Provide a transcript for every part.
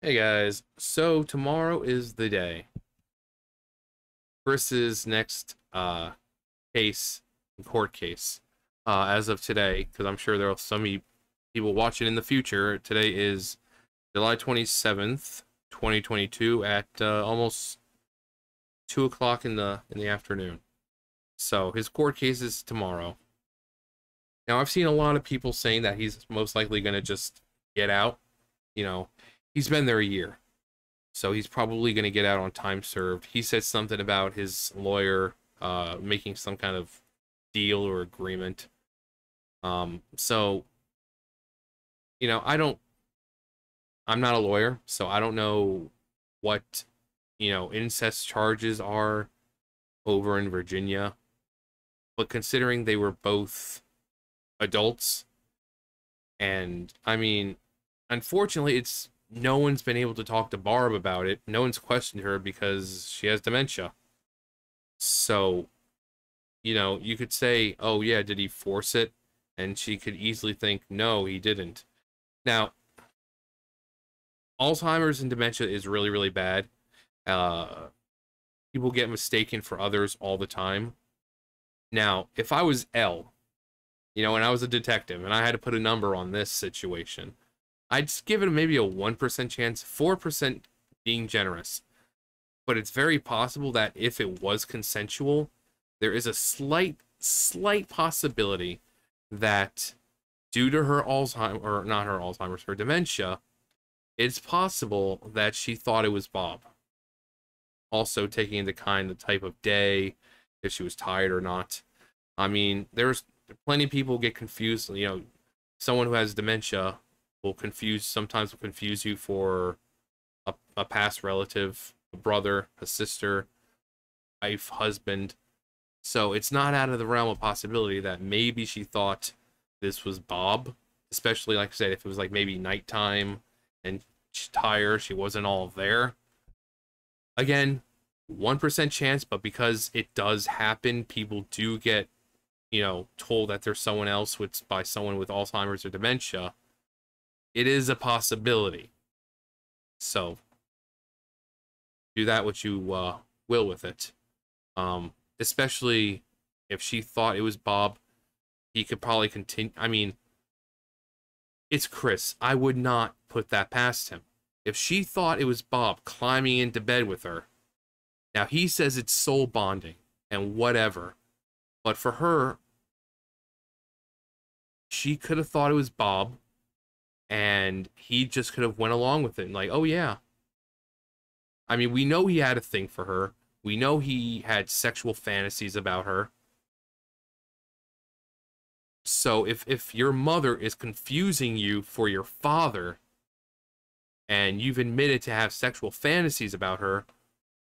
Hey guys, so tomorrow is the day. Chris's next case, court case. As of today, because I'm sure there are some people watching in the future. Today is July 27th, 2022 at almost 2 o'clock in the afternoon. So his court case is tomorrow. Now I've seen a lot of people saying that he's most likely gonna just get out. You know, he's been there a year. So he's probably going to get out on time served. He said something about his lawyer making some kind of deal or agreement. So, I'm not a lawyer, so I don't know what, incest charges are over in Virginia. But considering they were both adults, and I mean, unfortunately, no one's been able to talk to Barb about it. No one's questioned her because she has dementia. So, you could say, oh yeah, did he force it? And she could easily think, no, he didn't. Now, Alzheimer's and dementia is really, really bad. People get mistaken for others all the time. Now, if I was Elle, and I was a detective and I had to put a number on this situation, I'd give it maybe a 1% chance, 4% being generous. But it's very possible that if it was consensual, there is a slight possibility that due to her Alzheimer's, or not her Alzheimer's, her dementia, it's possible that she thought it was Bob. Also taking into kind the type of day, if she was tired or not. I mean, there's plenty of people get confused. Someone who has dementia sometimes will confuse you for a past relative, a brother, a sister, wife, husband. So it's not out of the realm of possibility that maybe she thought this was Bob, especially, like I said, if it was like maybe nighttime and she's tired, she wasn't all there. Again, 1% chance, but because it does happen, people do get, told that there's someone else by someone with Alzheimer's or dementia. It is a possibility. So do that what you will with it. Especially if she thought it was Bob, he could probably continue. I mean, it's Chris. I would not put that past him. If she thought it was Bob climbing into bed with her, now he says it's soul bonding and whatever, but for her, she could have thought it was Bob, and he just could have went along with it and like, oh yeah. I mean, we know he had a thing for her. We know he had sexual fantasies about her. So if your mother is confusing you for your father, and you've admitted to have sexual fantasies about her,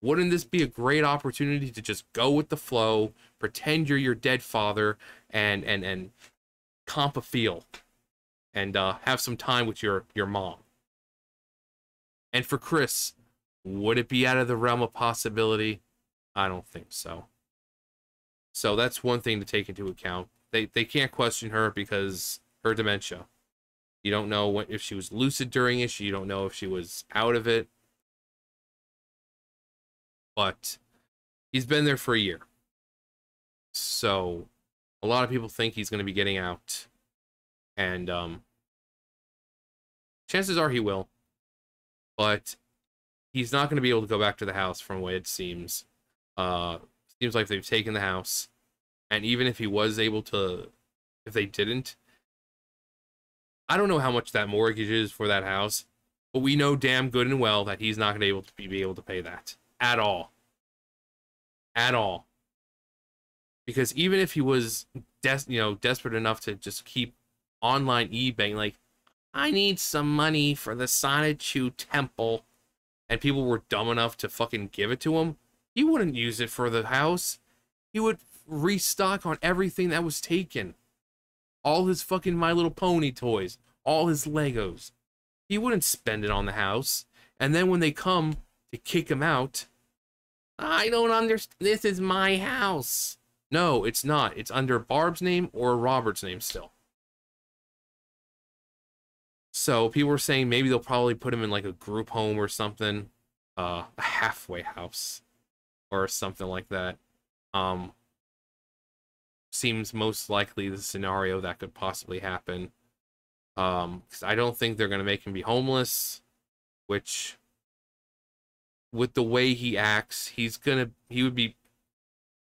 wouldn't this be a great opportunity to just go with the flow, pretend you're your dead father, and comp a feel, and have some time with your mom? And for Chris, would it be out of the realm of possibility? I don't think so. So that's one thing to take into account. They can't question her because her dementia. You don't know if she was lucid during it. You don't know if she was out of it. But he's been there for a year. So a lot of people think he's going to be getting out. And chances are he will. But he's not going to be able to go back to the house from the way it seems. Seems like they've taken the house. And even if he was able to, if they didn't, I don't know how much that mortgage is for that house, but we know damn good and well that he's not going to be able to pay that at all. At all. Because even if he was desperate enough to just keep online eBay, like, I need some money for the Sonichu temple, and people were dumb enough to fucking give it to him, he wouldn't use it for the house. He would restock on everything that was taken. All his fucking My Little Pony toys, all his Legos. He wouldn't spend it on the house. And then when they come to kick him out, I don't understand. This is my house. No, it's not. It's under Barb's name or Robert's name still. So people were saying maybe they'll probably put him in like a group home or something, a halfway house or something like that. Um, Seems most likely the scenario that could possibly happen. 'Cause I don't think they're gonna make him be homeless, which with the way he acts, he would be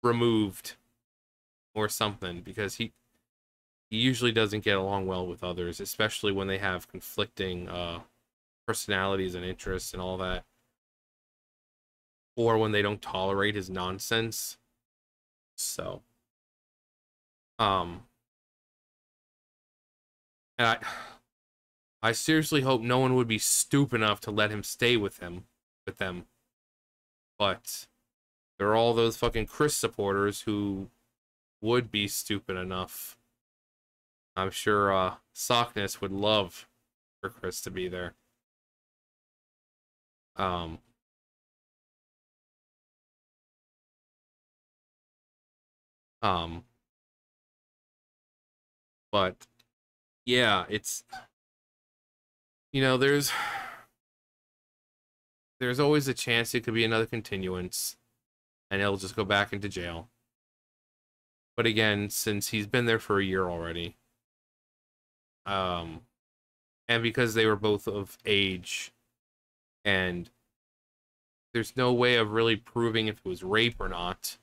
removed or something because he usually doesn't get along well with others, especially when they have conflicting personalities and interests and all that, or when they don't tolerate his nonsense. So, um, and I seriously hope no one would be stupid enough to let him stay with them. But there are all those fucking Chris supporters who would be stupid enough. I'm sure Sockness would love for Chris to be there. Um, um, but yeah, it's there's always a chance it could be another continuance, and he'll just go back into jail. But again, since he's been there for a year already, um, and because they were both of age, and there's no way of really proving if it was rape or not,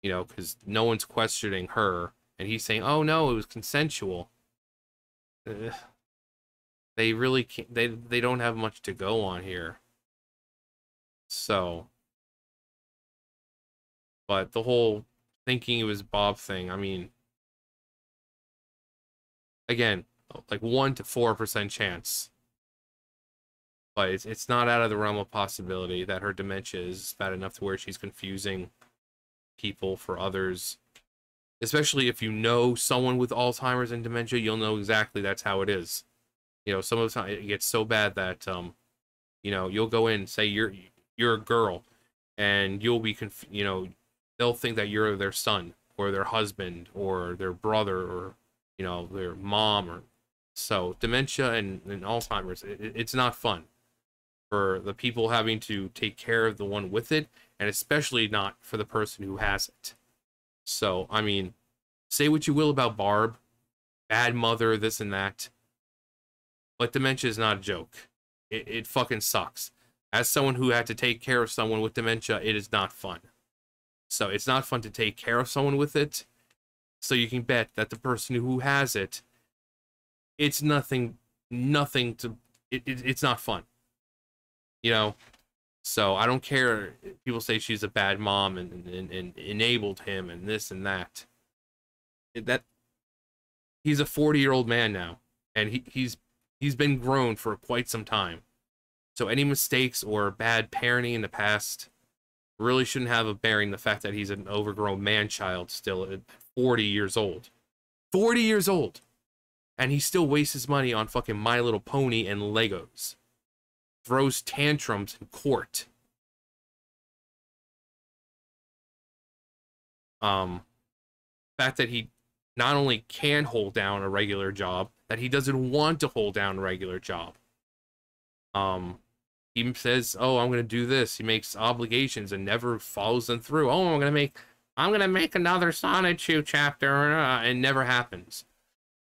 because no one's questioning her, and he's saying, "Oh no, it was consensual." Ugh. They really can't. They don't have much to go on here. So, but the whole thinking it was Bob thing, I mean, again, like 1 to 4% chance. But it's not out of the realm of possibility that her dementia is bad enough to where she's confusing people for others. Especially if you know someone with Alzheimer's and dementia, you'll know exactly that's how it is. Some of the time it gets so bad that you'll go in, say you're a girl, and you'll be they'll think that you're their son or their husband or their brother or their mom. Or so dementia and Alzheimer's, it's not fun for the people having to take care of the one with it, and especially not for the person who has it. So I mean, say what you will about Barb, bad mother, this and that, but dementia is not a joke. It fucking sucks. As someone who had to take care of someone with dementia, it is not fun. So it's not fun to take care of someone with it. So you can bet that the person who has it, it's nothing to, it's not fun. So I don't care. People say she's a bad mom and enabled him and this and that. That he's a 40-year-old man now, and he's been grown for quite some time. So any mistakes or bad parenting in the past really shouldn't have a bearing the fact that he's an overgrown man-child still at 40 years old. 40 years old! And he still wastes his money on fucking My Little Pony and Legos. Throws tantrums in court. Fact that he not only can hold down a regular job, that he doesn't want to hold down a regular job. He says, "Oh, I'm gonna do this." He makes obligations and never follows them through. "Oh, I'm gonna make another Sonichu chapter," and never happens.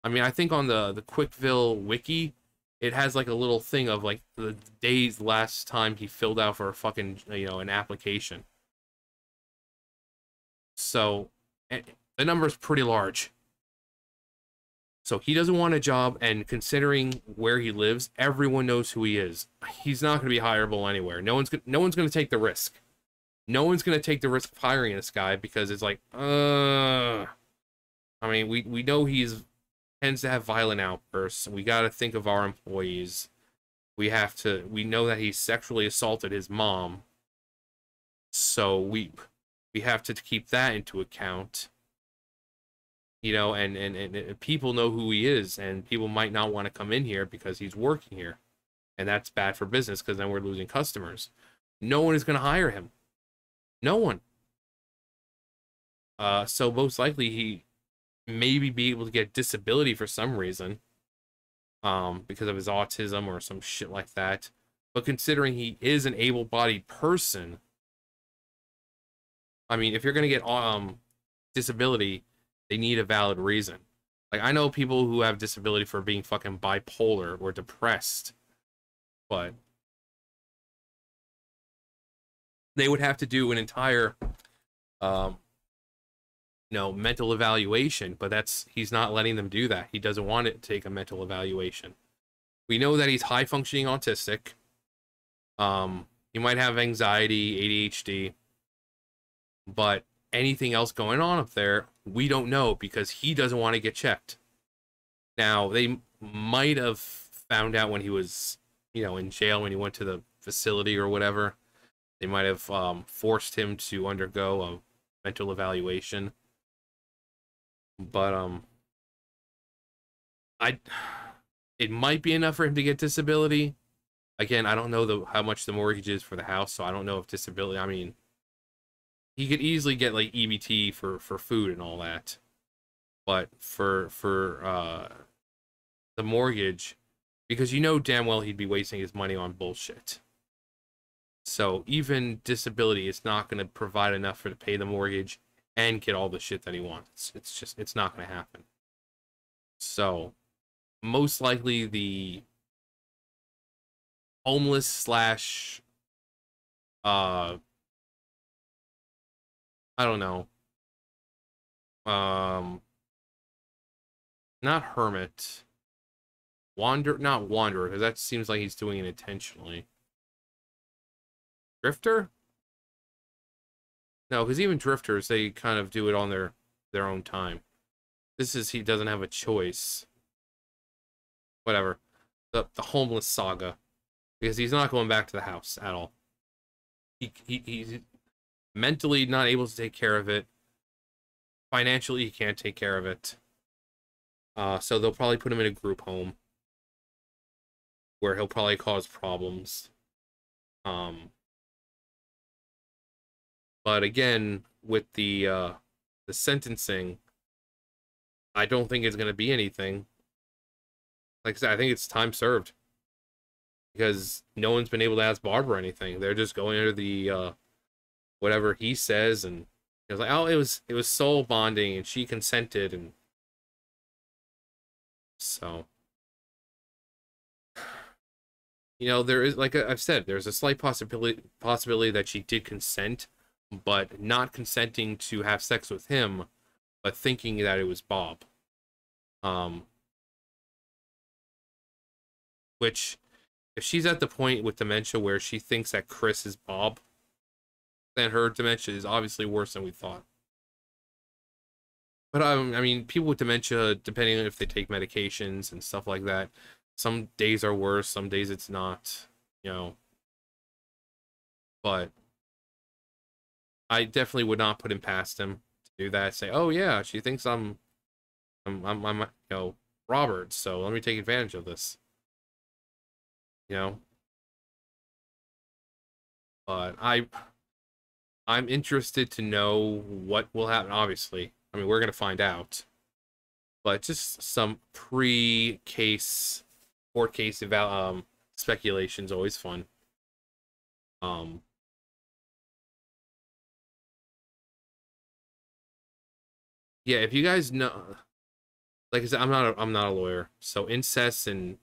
I mean, I think on the Quickville wiki, it has like a little thing of like the days last time he filled out for a fucking an application. So the number is pretty large. So he doesn't want a job, and considering where he lives, everyone knows who he is. He's not going to be hireable anywhere. No one's going to take the risk. No one's going to take the risk of hiring this guy because it's like, I mean, we know tends to have violent outbursts. We got to think of our employees. We know that he sexually assaulted his mom. So we have to keep that into account. And people know who he is, and people might not want to come in here because he's working here. And that's bad for business because then we're losing customers. No one is going to hire him. No one. So most likely he maybe be able to get disability for some reason. because of his autism or some shit like that. But considering he is an able-bodied person, I mean, if you're gonna get disability, they need a valid reason. Like, I know people who have disability for being fucking bipolar or depressed, but they would have to do an entire um mental evaluation, but he's not letting them do that. He doesn't want it to take a mental evaluation. We know that he's high functioning autistic. He might have anxiety, ADHD, but anything else going on up there, we don't know because he doesn't want to get checked. Now, they might have found out when he was, in jail, when he went to the facility or whatever. They might have forced him to undergo a mental evaluation. But it might be enough for him to get disability. Again, I don't know how much the mortgage is for the house, so I don't know if disability. I mean, he could easily get like EBT for food and all that, but for the mortgage, because damn well he'd be wasting his money on bullshit. So even disability is not going to provide enough for to pay the mortgage and get all the shit that he wants. It's not going to happen. So most likely the homeless slash I don't know, not hermit, not wanderer, because that seems like he's doing it intentionally. Drifter? No, because even drifters, they kind of do it on their own time. He doesn't have a choice. Whatever. The homeless saga. Because he's not going back to the house at all. He's mentally not able to take care of it. Financially, he can't take care of it. So they'll probably put him in a group home where he'll probably cause problems. But again, with the sentencing, I don't think it's going to be anything. Like I said, I think it's time served. Because no one's been able to ask Barbara anything. They're just going under the whatever he says, and it was like, oh, it was soul bonding, and she consented, and so there is, like I've said, there's a slight possibility that she did consent, but not consenting to have sex with him, but thinking that it was Bob. Which, if she's at the point with dementia where she thinks that Chris is Bob, then her dementia is obviously worse than we thought. But I mean, people with dementia, depending on if they take medications and stuff like that, some days are worse, some days it's not, But I definitely would not put him past him to do that. Say, oh yeah, she thinks I'm Robert, so let me take advantage of this. But I'm interested to know what will happen. Obviously, I mean, we're gonna find out. But just some pre-case, court case speculation is always fun. Yeah, if you guys know, like I said, I'm not a lawyer, so incest and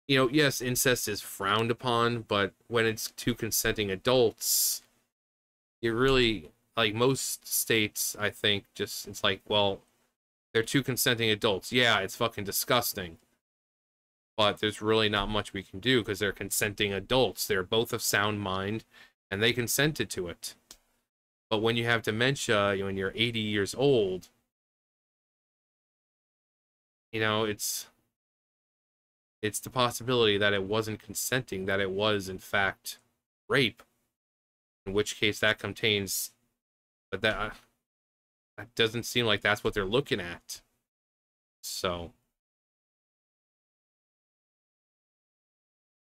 yes, incest is frowned upon, but when it's two consenting adults, it really, like most states, I think, it's like, well, they're two consenting adults. Yeah, it's fucking disgusting. But there's really not much we can do because they're consenting adults. They're both of sound mind, and they consented to it. But when you have dementia, when you're 80 years old, it's the possibility that it wasn't consenting, that it was, in fact, rape. In which case that contains... But that doesn't seem like that's what they're looking at. So...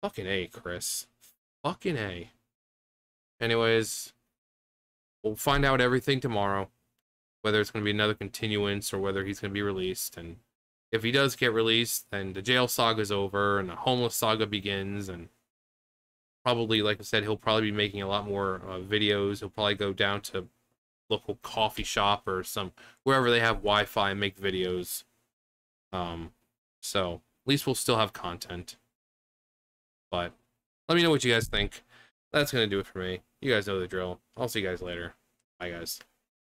Fucking A, Chris. Fucking A. Anyways, we'll find out everything tomorrow. Whether it's going to be another continuance or whether he's going to be released. And if he does get released, then the jail saga's over and the homeless saga begins. And probably, like I said, he'll probably be making a lot more videos. He'll probably go down to local coffee shop or wherever they have Wi-Fi and make videos. So at least we'll still have content. But let me know what you guys think. That's gonna do it for me. You guys know the drill. I'll see you guys later. Bye, guys.